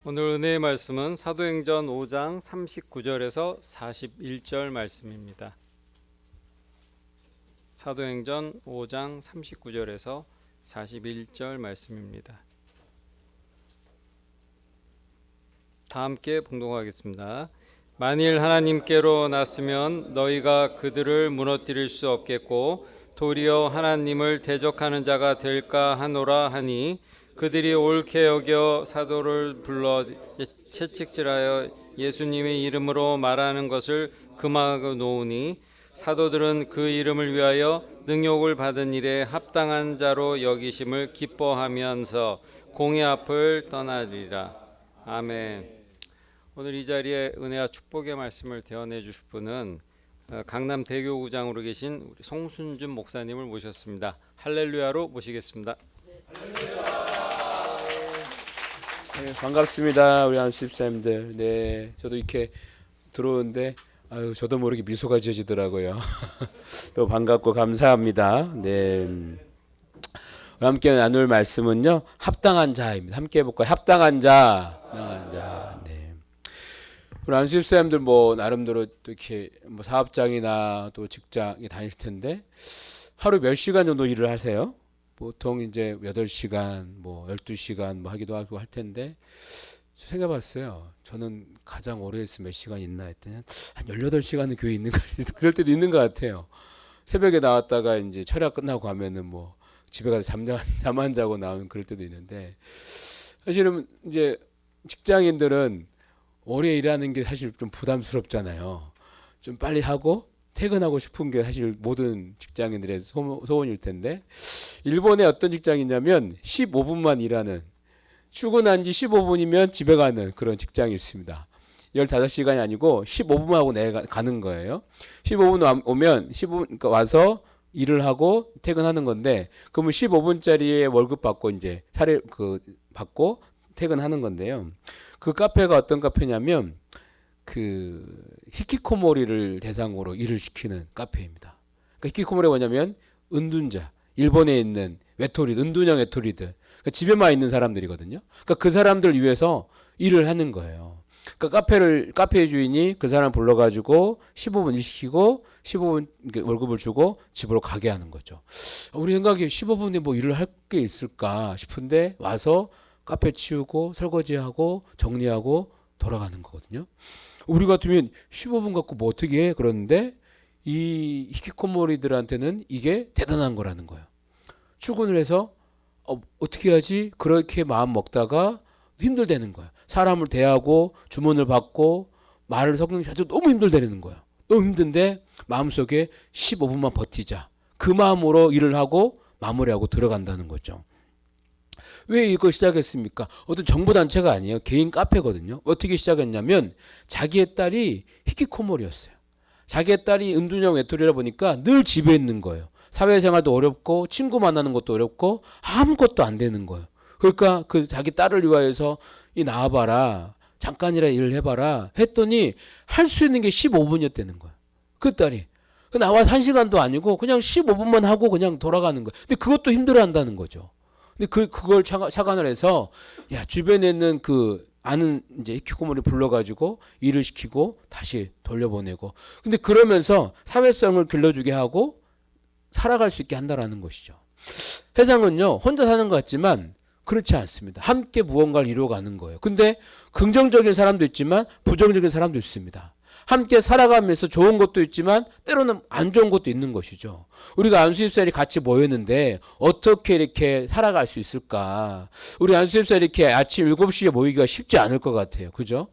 오늘 은혜의 말씀은 사도행전 5장 39절에서 41절 말씀입니다. 사도행전 5장 39절에서 41절 말씀입니다. 다 함께 봉독하겠습니다. 만일 하나님께로 났으면 너희가 그들을 무너뜨릴 수 없겠고 도리어 하나님을 대적하는 자가 될까 하노라 하니 그들이 옳게 여겨 사도를 불러 채찍질하여 예수님의 이름으로 말하는 것을 금하고 놓으니 사도들은 그 이름을 위하여 능욕을 받은 일에 합당한 자로 여기심을 기뻐하면서 공회 앞을 떠나리라. 아멘. 오늘 이 자리에 은혜와 축복의 말씀을 대언해 주실 분은 강남 대교구장으로 계신 우리 송순준 목사님을 모셨습니다. 할렐루야로 모시겠습니다. 네, 반갑습니다. 우리 안수집사님들. 네, 저도 이렇게 들어오는데 저도 모르게 미소가 지어지더라고요. 또 반갑고 감사합니다. 네, 함께 나눌 말씀은요, 합당한 자입니다. 함께 해볼까요? 합당한 자, 합당한 자. 네. 우리 안수집사님들 뭐 나름대로 또 이렇게 뭐 사업장이나 또 직장에 다니실 텐데 하루 몇 시간 정도 일을 하세요? 보통 이제 8시간, 뭐 12시간 뭐 하기도 하고 할 텐데 생각해봤어요. 저는 가장 오래 했으면 몇 시간 있나 했더니 한 18시간은 교회에 있는 거 그럴 때도 있는 것 같아요. 새벽에 나왔다가 이제 철야 끝나고 가면은 뭐 집에 가서 잠 안 자고 나오는 그럴 때도 있는데 사실은 이제 직장인들은 오래 일하는 게 사실 좀 부담스럽잖아요. 좀 빨리 하고 퇴근하고 싶은 게 사실 모든 직장인들의 소원일 텐데 일본의 어떤 직장이냐면 15분만 일하는 출근한 지 15분이면 집에 가는 그런 직장이 있습니다. 15시간이 아니고 15분만 하고 내가 가는 거예요. 15분 오면 15분 그러니까 와서 일을 하고 퇴근하는 건데 그러면 15분짜리의 월급 받고 이제 받고 퇴근하는 건데요. 그 카페가 어떤 카페냐면 그 히키코모리를 대상으로 일을 시키는 카페입니다. 그러니까 히키코모리가 뭐냐면 은둔자, 일본에 있는 외톨이, 은둔형 외톨이들, 그러니까 집에만 있는 사람들이거든요. 그러니까 그 사람들 위해서 일을 하는 거예요. 그러니까 카페의 주인이 그 사람 불러가지고 15분 일 시키고 15분 월급을 주고 집으로 가게 하는 거죠. 우리 생각에 15분에 뭐 일을 할 게 있을까 싶은데 와서 카페 치우고 설거지하고 정리하고 돌아가는 거거든요. 우리 같으면 15분 갖고 뭐 어떻게 해? 그러는데 이 히키코모리들한테는 이게 대단한 거라는 거예요. 출근을 해서 어떻게 하지? 그렇게 마음 먹다가 힘들다는 거야. 사람을 대하고 주문을 받고 말을 섞는 게 너무 힘들다는 거야. 너무 힘든데 마음속에 15분만 버티자. 그 마음으로 일을 하고 마무리하고 들어간다는 거죠. 왜 이걸 시작했습니까? 어떤 정부단체가 아니에요. 개인 카페거든요. 어떻게 시작했냐면 자기의 딸이 히키코모리였어요. 자기의 딸이 은둔형 외톨이라 보니까 늘 집에 있는 거예요. 사회생활도 어렵고 친구 만나는 것도 어렵고 아무것도 안 되는 거예요. 그러니까 그 자기 딸을 위하여서 나와봐라. 잠깐이라 일을 해봐라. 했더니 할 수 있는 게 15분이었다는 거예요. 그 딸이. 나와서 1시간도 아니고 그냥 15분만 하고 그냥 돌아가는 거예요. 근데 그것도 힘들어 한다는 거죠. 근데 그걸 착안을 해서 야 주변에 있는 그 아는 이제 히키코모리 불러가지고 일을 시키고 다시 돌려보내고 근데 그러면서 사회성을 길러주게 하고 살아갈 수 있게 한다라는 것이죠. 세상은요 혼자 사는 것 같지만 그렇지 않습니다. 함께 무언가를 이루어가는 거예요. 근데 긍정적인 사람도 있지만 부정적인 사람도 있습니다. 함께 살아가면서 좋은 것도 있지만 때로는 안 좋은 것도 있는 것이죠. 우리가 안수집사들이 같이 모였는데 어떻게 이렇게 살아갈 수 있을까? 우리 안수집사들이 이렇게 아침 7시에 모이기가 쉽지 않을 것 같아요. 그죠?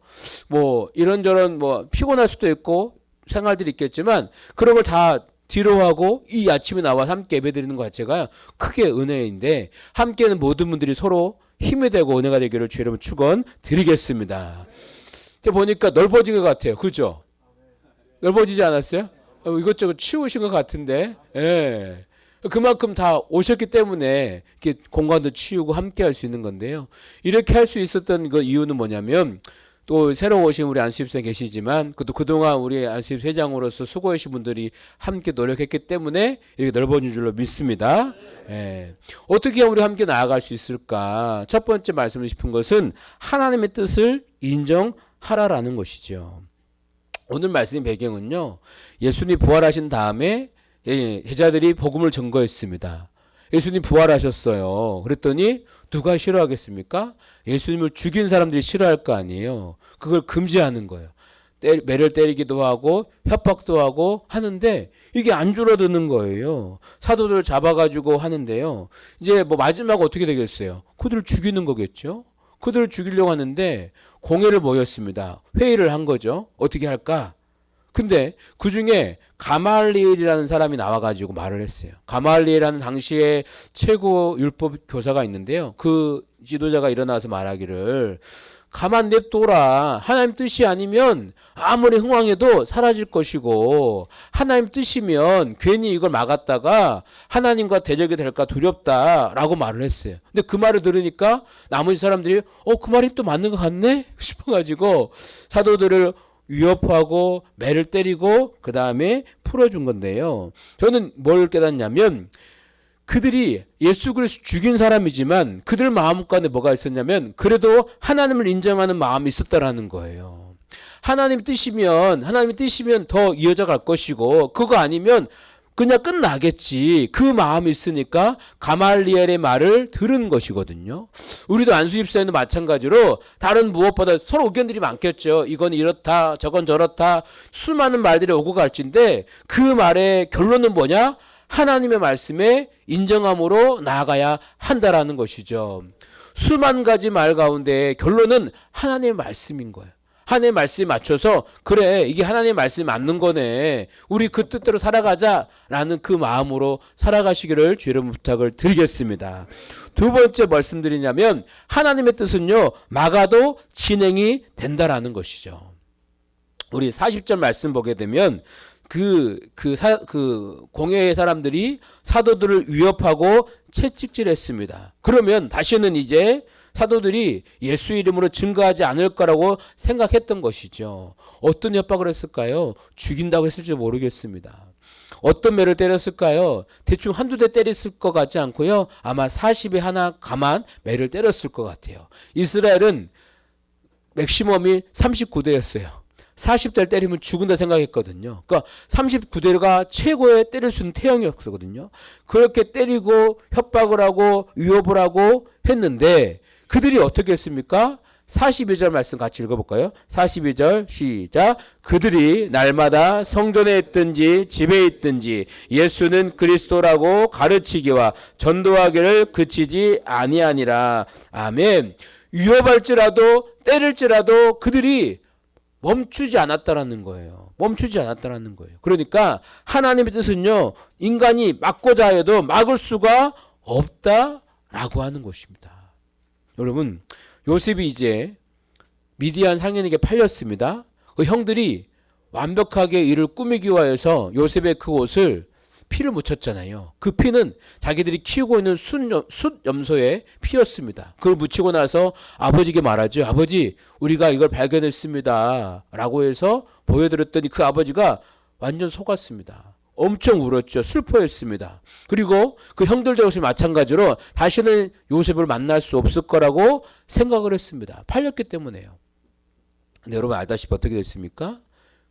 뭐 이런저런 뭐 피곤할 수도 있고 생활들이 있겠지만 그런 걸 다 뒤로 하고 이 아침에 나와 함께 예배드리는 것 자체가 크게 은혜인데 함께는 모든 분들이 서로 힘이 되고 은혜가 되기를 주의 이름으로 축원드리겠습니다. 보니까 넓어진 것 같아요. 그죠? 넓어지지 않았어요? 이것저것 치우신 것 같은데, 예. 그만큼 다 오셨기 때문에 이렇게 공간도 치우고 함께 할 수 있는 건데요. 이렇게 할 수 있었던 그 이유는 뭐냐면 또 새로 오신 우리 안수집사 계시지만 그동안 우리 안수집 회장으로서 수고하신 분들이 함께 노력했기 때문에 이렇게 넓어진 줄로 믿습니다. 예. 어떻게 우리 함께 나아갈 수 있을까? 첫 번째 말씀드리고 싶은 것은 하나님의 뜻을 인정하라라는 것이죠. 오늘 말씀의 배경은요, 예수님 부활하신 다음에 제자들이 복음을 전거했습니다. 예수님 부활하셨어요. 그랬더니 누가 싫어하겠습니까? 예수님을 죽인 사람들이 싫어할 거 아니에요. 그걸 금지하는 거예요. 매를 때리기도 하고 협박도 하고 하는데 이게 안 줄어드는 거예요. 사도들 잡아가지고 하는데요. 이제 뭐 마지막 어떻게 되겠어요? 그들을 죽이는 거겠죠. 그들을 죽이려고 하는데 공회를 모였습니다. 회의를 한 거죠. 어떻게 할까? 근데 그 중에 가말리엘이라는 사람이 나와가지고 말을 했어요. 가말리엘이라는 당시에 최고 율법 교사가 있는데요. 그 지도자가 일어나서 말하기를 가만 냅둬라. 하나님 뜻이 아니면 아무리 흥왕해도 사라질 것이고 하나님 뜻이면 괜히 이걸 막았다가 하나님과 대적이 될까 두렵다라고 말을 했어요. 근데 그 말을 들으니까 나머지 사람들이 그 말이 또 맞는 것 같네 싶어가지고 사도들을 위협하고 매를 때리고 그 다음에 풀어준 건데요. 저는 뭘 깨닫냐면 그들이 예수 그리스도 죽인 사람이지만 그들 마음가운데 뭐가 있었냐면 그래도 하나님을 인정하는 마음이 있었다라는 거예요. 하나님의 뜻이면 더 이어져 갈 것이고 그거 아니면 그냥 끝나겠지. 그 마음이 있으니까 가말리엘의 말을 들은 것이거든요. 우리도 안수집사님도 마찬가지로 다른 무엇보다 서로 의견들이 많겠죠. 이건 이렇다, 저건 저렇다. 수많은 말들이 오고 갈진데 그 말의 결론은 뭐냐? 하나님의 말씀에 인정함으로 나아가야 한다라는 것이죠. 수만 가지 말 가운데 결론은 하나님의 말씀인 거예요. 하나님의 말씀에 맞춰서 그래 이게 하나님의 말씀이 맞는 거네. 우리 그 뜻대로 살아가자라는 그 마음으로 살아가시기를 주의 이름으로 부탁을 드리겠습니다. 두 번째 말씀드리냐면 하나님의 뜻은요 막아도 진행이 된다라는 것이죠. 우리 40절 말씀 보게 되면 그 공회의 사람들이 사도들을 위협하고 채찍질했습니다. 그러면 다시는 이제 사도들이 예수 이름으로 증거하지 않을 거라고 생각했던 것이죠. 어떤 협박을 했을까요? 죽인다고 했을지 모르겠습니다. 어떤 매를 때렸을까요? 대충 한두 대 때렸을 것 같지 않고요. 아마 40에 하나 가만 매를 때렸을 것 같아요. 이스라엘은 맥시멈이 39대였어요. 40대를 때리면 죽은다 생각했거든요. 그러니까 39대가 최고의 때릴 수 있는 태형이었거든요. 그렇게 때리고 협박을 하고 위협을 하고 했는데 그들이 어떻게 했습니까? 42절 말씀 같이 읽어볼까요? 42절 시작. 그들이 날마다 성전에 있든지 집에 있든지 예수는 그리스도라고 가르치기와 전도하기를 그치지 아니하니라. 아멘. 위협할지라도 때릴지라도 그들이 멈추지 않았다라는 거예요. 멈추지 않았다라는 거예요. 그러니까 하나님의 뜻은요 인간이 막고자 해도 막을 수가 없다라고 하는 것입니다. 여러분 요셉이 이제 미디안 상인에게 팔렸습니다. 그 형들이 완벽하게 이를 꾸미기 위해서 요셉의 그 옷을 피를 묻혔잖아요. 그 피는 자기들이 키우고 있는 숫 염소에 피였습니다. 그걸 묻히고 나서 아버지에게 말하죠. 아버지 우리가 이걸 발견했습니다 라고 해서 보여드렸더니 그 아버지가 완전 속았습니다. 엄청 울었죠. 슬퍼했습니다. 그리고 그 형들도 역시 마찬가지로 다시는 요셉을 만날 수 없을 거라고 생각을 했습니다. 팔렸기 때문에요. 근데 여러분 알다시피 어떻게 됐습니까?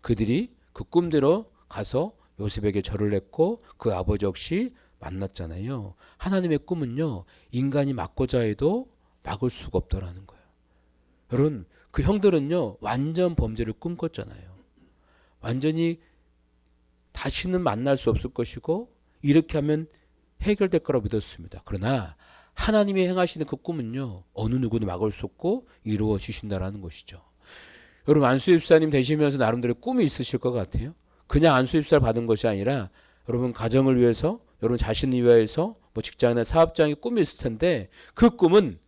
그들이 그 꿈대로 가서 요셉에게 절을 했고 그 아버지 역시 만났잖아요. 하나님의 꿈은요 인간이 막고자 해도 막을 수가 없다라는 거예요. 여러분 그 형들은요 완전 범죄를 꿈꿨잖아요. 완전히 다시는 만날 수 없을 것이고 이렇게 하면 해결될 거라고 믿었습니다. 그러나 하나님이 행하시는 그 꿈은요 어느 누구도 막을 수 없고 이루어 주신다라는 것이죠. 여러분 안수집사님 되시면서 나름대로 꿈이 있으실 것 같아요. 그냥 안수입사를 받은 것이 아니라 여러분 가정을 위해서 여러분 자신을 위해서 뭐 직장이나 사업장의 꿈이 있을 텐데 그 꿈은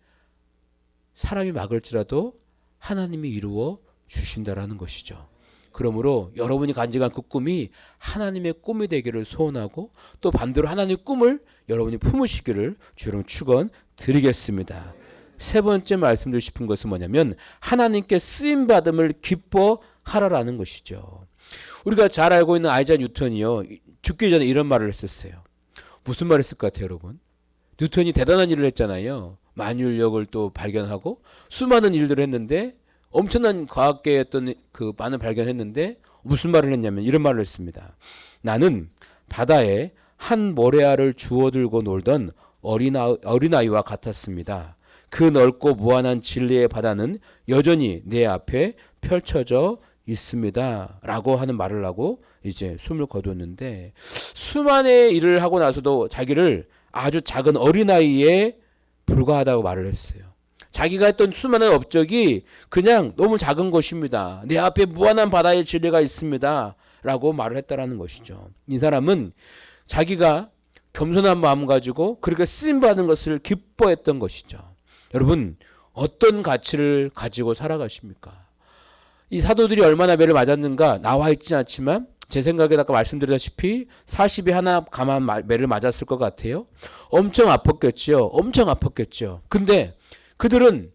사람이 막을지라도 하나님이 이루어 주신다라는 것이죠. 그러므로 여러분이 간직한 그 꿈이 하나님의 꿈이 되기를 소원하고 또 반대로 하나님의 꿈을 여러분이 품으시기를 주로 축원 드리겠습니다. 세 번째 말씀드리고 싶은 것은 뭐냐면 하나님께 쓰임 받음을 기뻐하라라는 것이죠. 우리가 잘 알고 있는 아이작 뉴턴이요, 죽기 전에 이런 말을 했었어요. 무슨 말을 했을 것 같아요, 여러분? 뉴턴이 대단한 일을 했잖아요. 만유인력을 또 발견하고 수많은 일들을 했는데, 엄청난 과학계의 어떤 그 많은 발견했는데 무슨 말을 했냐면 이런 말을 했습니다. 나는 바다에 한 모래알을 주워들고 놀던 어린아이와 같았습니다. 그 넓고 무한한 진리의 바다는 여전히 내 앞에 펼쳐져 있습니다. 라고 하는 말을 하고 이제 숨을 거뒀는데, 수많은 일을 하고 나서도 자기를 아주 작은 어린아이에 불과하다고 말을 했어요. 자기가 했던 수많은 업적이 그냥 너무 작은 것입니다. 내 앞에 무한한 바다의 진리가 있습니다. 라고 말을 했다라는 것이죠. 이 사람은 자기가 겸손한 마음 가지고 그렇게 쓰임받은 것을 기뻐했던 것이죠. 여러분, 어떤 가치를 가지고 살아가십니까? 이 사도들이 얼마나 매를 맞았는가 나와 있진 않지만 제 생각에 아까 말씀드렸다시피 40이 하나 감한 매를 맞았을 것 같아요. 엄청 아팠겠죠. 엄청 아팠겠죠. 근데 그들은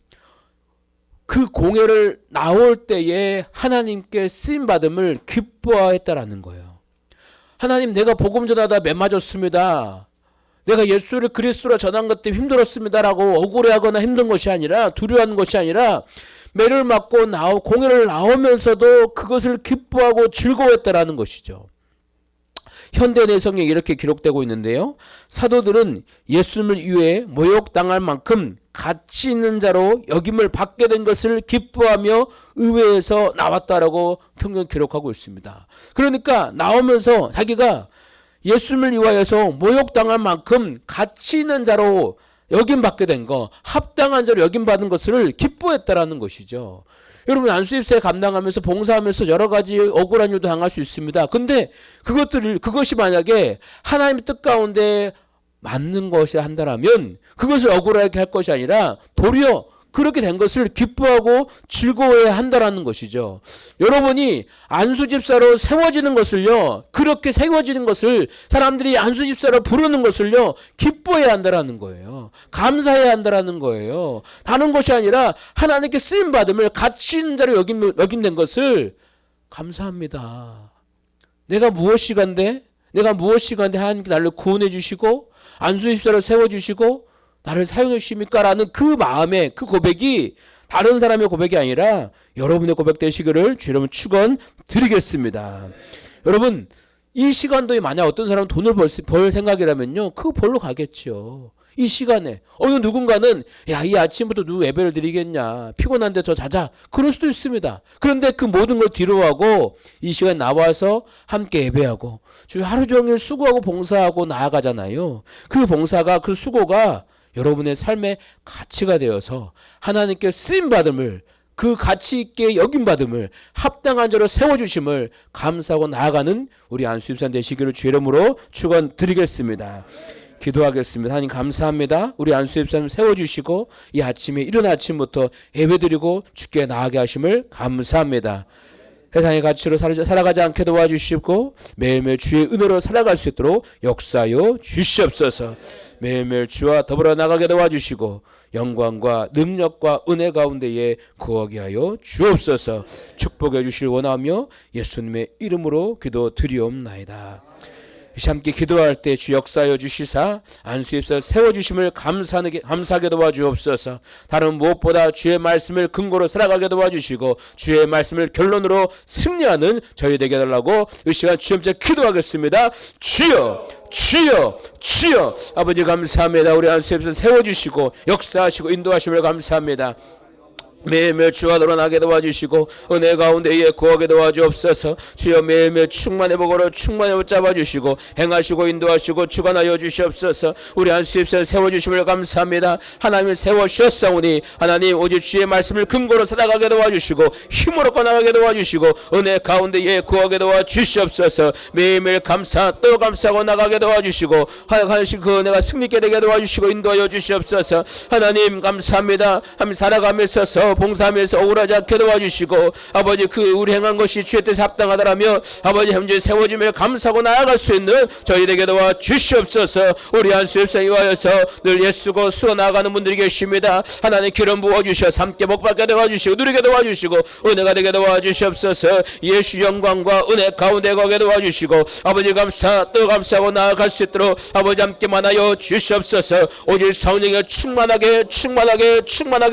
그 공회를 나올 때에 하나님께 쓰임받음을 기뻐했다라는 거예요. 하나님, 내가 복음 전하다 매 맞았습니다. 내가 예수를 그리스도로 전한 것 때문에 힘들었습니다라고 억울해하거나 힘든 것이 아니라, 두려워하는 것이 아니라 매를 맞고 공회를 나오면서도 그것을 기뻐하고 즐거워했다라는 것이죠. 현대 내성에 이렇게 기록되고 있는데요. 사도들은 예수님을 위해 모욕당할 만큼 가치 있는 자로 여김을 받게 된 것을 기뻐하며 의회에서 나왔다라고 성경 기록하고 있습니다. 그러니까 나오면서 자기가 예수님을 위하여서 모욕당할 만큼 가치 있는 자로 여김받게 된 거, 합당한 자로 여김받은 것을 기뻐했다라는 것이죠. 여러분, 안수입세 감당하면서 봉사하면서 여러 가지 억울한 일도 당할 수 있습니다. 근데 그것이 만약에 하나님의 뜻 가운데 맞는 것이 한다라면 그것을 억울하게 할 것이 아니라 도리어 그렇게 된 것을 기뻐하고 즐거워해야 한다라는 것이죠. 여러분이 안수집사로 세워지는 것을요, 그렇게 세워지는 것을 사람들이 안수집사로 부르는 것을요, 기뻐해야 한다라는 거예요. 감사해야 한다라는 거예요. 다른 것이 아니라 하나님께 쓰임받음을 가치 있는 자로 여김된 것을 감사합니다. 내가 무엇이간데 하나님께 나를 구원해 주시고 안수집사로 세워주시고 나를 사용해 주십니까? 라는 그 마음의 그 고백이 다른 사람의 고백이 아니라 여러분의 고백 되시기를 주 여러분 축원드리겠습니다. 여러분, 이 시간도에 만약 어떤 사람은 돈을 벌 생각이라면요, 그거 벌러 가겠죠. 이 시간에 어느 누군가는 이 아침부터 누구 예배를 드리겠냐, 피곤한데 저 자자, 그럴 수도 있습니다. 그런데 그 모든 걸 뒤로하고 이 시간에 나와서 함께 예배하고 주 하루 종일 수고하고 봉사하고 나아가잖아요. 그 봉사가, 그 수고가 여러분의 삶의 가치가 되어서 하나님께 쓰임받음을, 그 가치 있게 여김받음을, 합당한 자로 세워주심을 감사하고 나아가는 우리 안수집사 되시기를 주 이름으로 축원드리겠습니다. 기도하겠습니다. 하나님 감사합니다. 우리 안수집사님 세워주시고 이 아침에 이른 아침부터 예배드리고 주께 나아가게 하심을 감사합니다. 세상의 가치로 살아가지 않게 도와주시고 매일매일 주의 은혜로 살아갈 수 있도록 역사하여 주시옵소서. 매일매일 주와 더불어 나가게 도와주시고 영광과 능력과 은혜 가운데에 거하게 하여 주옵소서. 축복해 주실 원하며 예수님의 이름으로 기도드리옵나이다. 함께 기도할 때 주 역사하여 주시사 안수집사 세워주심을 감사하게 도와주옵소서. 다른 무엇보다 주의 말씀을 근거로 살아가게 도와주시고 주의 말씀을 결론으로 승리하는 저희 되게 해달라고 이 시간 주님께 기도하겠습니다. 주여, 주여, 주여. 아버지 감사합니다. 우리 안수집사 세워주시고 역사하시고 인도하심을 감사합니다. 매일매일 주와 드러나게 도와주시고 은혜 가운데에 구하게 도와주옵소서. 주여 매일매일 충만의 복으로 충만히 붙잡아주시고 행하시고 인도하시고 주관하여 주시옵소서. 우리 안수집사 세워주심을 감사합니다. 하나님을 세워주셨사오니 하나님 오직 주의 말씀을 근거로 살아가게 도와주시고 힘으로 꺼나가게 도와주시고 은혜 가운데에 구하게 도와주시옵소서. 매일매일 또 감사하고 나가게 도와주시고 하나님 그 은혜가 승리있게 되게 도와주시고 인도하여 주시옵소서. 하나님 감사합니다. 하나님 살아가며 있어서 일하면서 봉사하면서 억울하지 않게 도와주시고 아버지 그 우리 행한 것이 주의 뜻에 합당하다라며 아버지 현재 세워짐을 감사하고 나아갈 수 있는 저희에게 도와주시옵소서. 우리 안수협사에 위하여서 늘 예수고 수어 나아가는 분들이 계십니다. 하나님 기름 부어주셔서 함께 복받게 도와주시고 누리게 도와주시고 은혜가 되게 도와주시옵소서. 예수 영광과 은혜 가운데 거게 도와주시고 아버지 감사 또 감사하고 나아갈 수 있도록 아버지 함께 만하여 주시옵소서. 오직 성령에 충만하게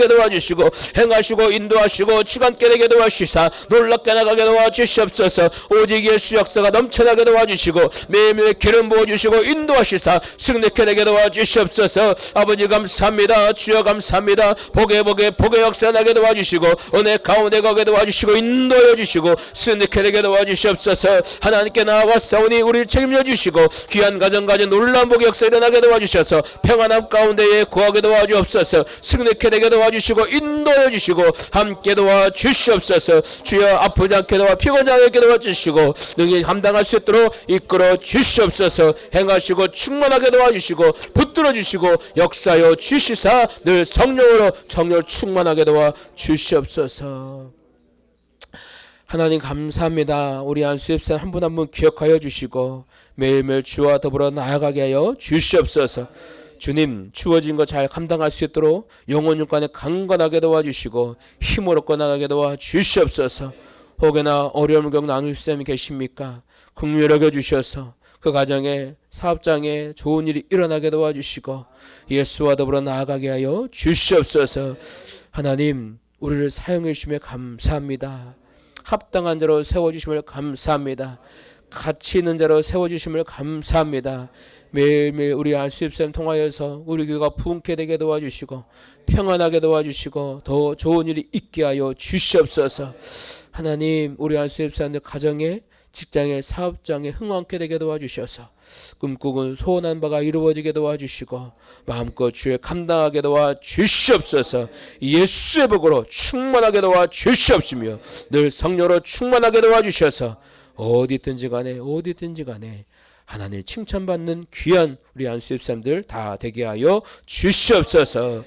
도와주시고 행하시고 인도하시고 주관께 되게 도와주시사 놀랍게 나가게 도와주시옵소서. 오직 예수 역사가 넘쳐나게 도와주시고 매일매일 기름 부어주시고 인도하시사 승리케 되게 도와주시옵소서. 아버지 감사합니다. 주여 감사합니다. 복의 역사 나게 도와주시고 은혜 가운데 가게 도와주시고 인도해 주시고 승리케 되게 도와주시옵소서. 하나님께 나아가사오니 우리를 책임져 주시고 귀한 가정 가진 놀라운 복의 역사 일어나게 도와주셔서 평안함 가운데에 구하게 도와주옵소서. 승리케 되게 도와주시고 인도해 주시고 함께 도와주시옵소서. 주여 아프지 않게 도와 피곤하지 않게 도와주시고 능히 감당할 수 있도록 이끌어 주시옵소서. 행하시고 충만하게 도와주시고 붙들어 주시고 역사여 주시사 늘 성령으로 정령 충만하게 도와주시옵소서. 하나님 감사합니다. 우리 안수협사 한 분 한 분 기억하여 주시고 매일매일 주와 더불어 나아가게 하여 주시옵소서. 주님 주어진 것 잘 감당할 수 있도록 영혼 육간에 강건하게 도와주시고 힘으로 나가게 도와주시옵소서. 혹여나 어려움을 겪는 안수협사님이 계십니까? 긍휼히 여겨주셔서 그 가정에 사업장에 좋은 일이 일어나게 도와주시고 예수와 더불어 나아가게 하여 주시옵소서. 하나님 우리를 사용해 주심에 감사합니다. 합당한 자로 세워주심을 감사합니다. 가치 있는 자로 세워주심을 감사합니다. 매일매일 우리 안수협사님 통하여서 우리 교회가 부흥케 되게 도와주시고 평안하게 도와주시고 더 좋은 일이 있게 하여 주시옵소서. 하나님 우리 안수협사님 가정에 직장에 사업장에 흥왕케 되게 도와주셔서 꿈꾸고 소원한 바가 이루어지게 도와주시고 마음껏 주의 감당하게 도와주시옵소서. 예수의 복으로 충만하게 도와주시옵시며 늘 성령으로 충만하게 도와주셔서 어디든지 간에 하나님 칭찬받는 귀한 우리 안수협사님들 다 되게 하여 주시옵소서.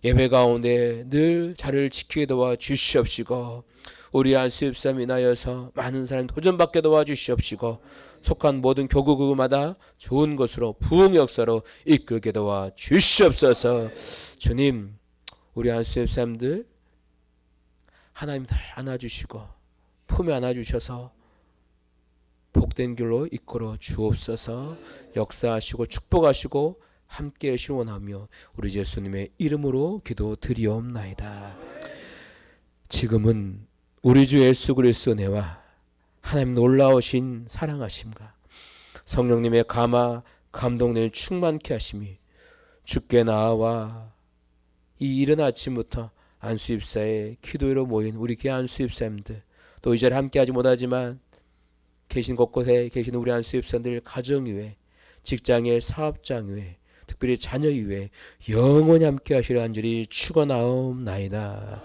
예배 가운데 늘 자리를 지키게 도와주시옵시고 우리 안수협사님 인하여서 많은 사람 도전받게 도와주시옵시고 속한 모든 교구마다 좋은 것으로 부흥 역사로 이끌게 도와주시옵소서. 주님 우리 안수협사님들 하나님 잘 안아주시고 품에 안아주셔서 복된 길로 이끌어 주옵소서. 역사하시고 축복하시고 함께 하시길 원하며 우리 예수님의 이름으로 기도드리옵나이다. 지금은 우리 주 예수 그리스도 은혜와 하나님 놀라우신 사랑하심과 성령님의 감동을 충만케 하심이 주께 나와 이 이른 아침부터 안수입사의 기도회로 모인 우리 귀한 안수입사님들 또 이 자리에 함께하지 못하지만 계신 곳곳에 계신 우리 안수입사님들 가정 위에 직장의 사업장 위에 특별히 자녀 위에 영원히 함께 하시려 한절이 축원하옵나이다.